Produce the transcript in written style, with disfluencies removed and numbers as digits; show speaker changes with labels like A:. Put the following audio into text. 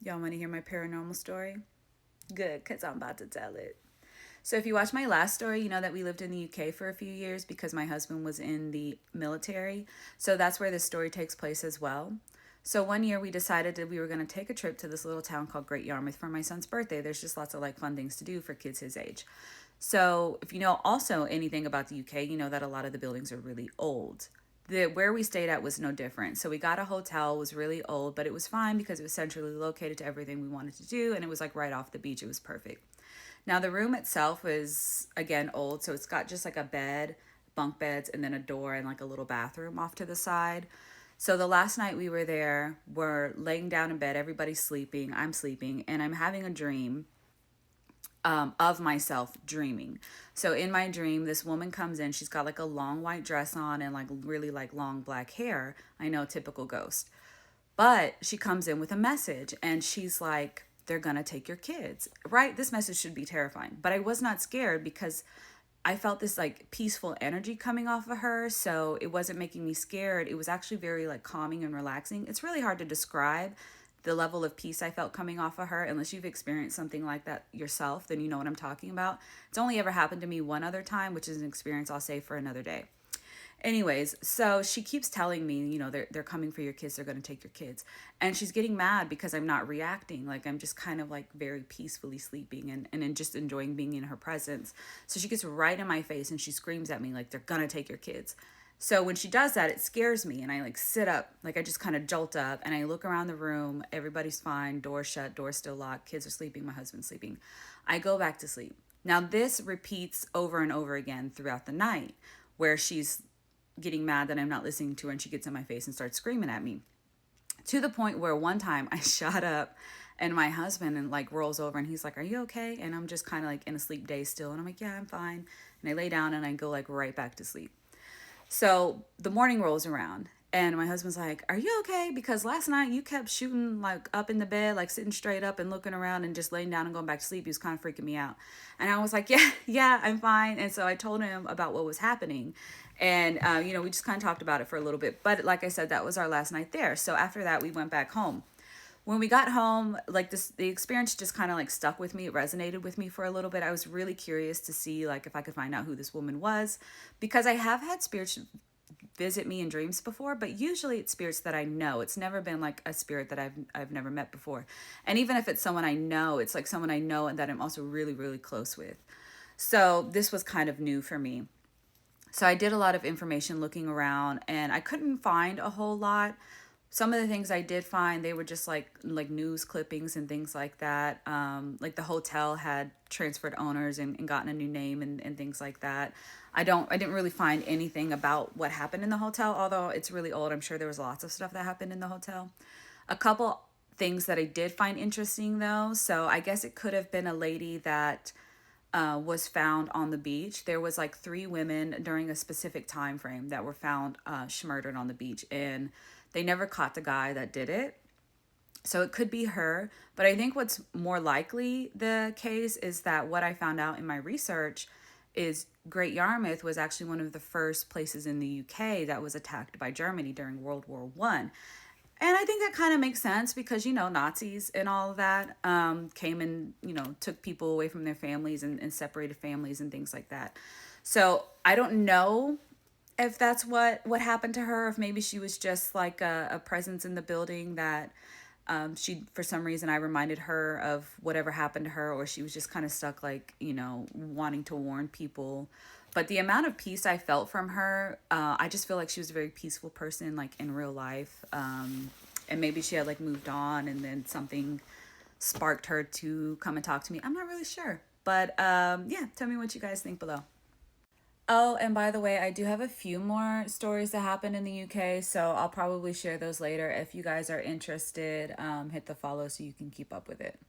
A: Y'all want to hear my paranormal story? Good, because I'm about to tell it. So, if you watch my last story, you know that we lived in the UK for a few years because my husband was in the military. So, that's where this story takes place as well. So, one year we decided that we were going to take a trip to this little town called Great Yarmouth for my son's birthday. There's just lots of like fun things to do for kids his age. So, if you know also anything about the UK, you know that a lot of the buildings are really old. Where we stayed at was no different. So we got a hotel, it was really old, but it was fine because it was centrally located to everything we wanted to do, and it was like right off the beach. It was perfect. Now the room itself is again old, so it's got just like a bed, bunk beds, and then a door and like a little bathroom off to the side. So the last night we were there, we're laying down in bed, everybody's sleeping, I'm sleeping, and I'm having a dream of myself dreaming. So in my dream, this woman comes in. She's got like a long white dress on and like really like long black hair. I know, typical ghost. But she comes in with a message and she's like, they're gonna take your kids. Right? This message should be terrifying. But I was not scared because I felt this like peaceful energy coming off of her. So it wasn't making me scared. It was actually very like calming and relaxing. It's really hard to describe the level of peace I felt coming off of her. Unless you've experienced something like that yourself, then you know what I'm talking about. It's only ever happened to me one other time, which is an experience I'll save for another day. Anyways, so she keeps telling me, you know, they're coming for your kids, they're going to take your kids. And she's getting mad because I'm not reacting. Like I'm just kind of like very peacefully sleeping and just enjoying being in her presence. So she gets right in my face and she screams at me like they're going to take your kids. So when she does that, it scares me and I like sit up, like I just kind of jolt up and I look around the room. Everybody's fine, door shut, door still locked, kids are sleeping, my husband's sleeping. I go back to sleep. Now this repeats over and over again throughout the night where she's getting mad that I'm not listening to her and she gets in my face and starts screaming at me. To the point where one time I shot up and my husband and like rolls over and he's like, "Are you okay?" And I'm just kind of like in a sleep daze still and I'm like, "Yeah, I'm fine." And I lay down and I go like right back to sleep. So the morning rolls around and my husband's like, "Are you okay? Because last night you kept shooting like up in the bed, like sitting straight up and looking around and just laying down and going back to sleep. He was kind of freaking me out." And I was like, "Yeah, yeah, I'm fine." And so I told him about what was happening. And, you know, we just kind of talked about it for a little bit. But like I said, that was our last night there. So after that, we went back home. When we got home, like this, the experience just kind of like stuck with me. It resonated with me for a little bit. I was really curious to see like if I could find out who this woman was because I have had spirits visit me in dreams before, but usually it's spirits that I know. It's never been like a spirit that I've never met before. And even if it's someone I know, it's like someone I know and that I'm also really really close with. So this was kind of new for me. So I did a lot of information looking around and I couldn't find a whole lot. Some of the things I did find, they were just like news clippings and things like that. Like the hotel had transferred owners and gotten a new name and things like that. I didn't really find anything about what happened in the hotel, although it's really old. I'm sure there was lots of stuff that happened in the hotel. A couple things that I did find interesting though. So I guess it could have been a lady that was found on the beach. There was like three women during a specific time frame that were found murdered on the beach, and they never caught the guy that did it. So it could be her, but I think what's more likely the case is that what I found out in my research is Great Yarmouth was actually one of the first places in the UK that was attacked by Germany during World War One. And I think that kind of makes sense because, you know, Nazis and all of that came and, you know, took people away from their families and separated families and things like that. So I don't know if that's what happened to her, if maybe she was just like a presence in the building that she, for some reason, I reminded her of whatever happened to her, or she was just kind of stuck, like, you know, wanting to warn people. But the amount of peace I felt from her, I just feel like she was a very peaceful person, like in real life. And maybe she had like moved on and then something sparked her to come and talk to me. I'm not really sure. But yeah, tell me what you guys think below. Oh, and by the way, I do have a few more stories that happened in the UK, so I'll probably share those later. If you guys are interested, hit the follow so you can keep up with it.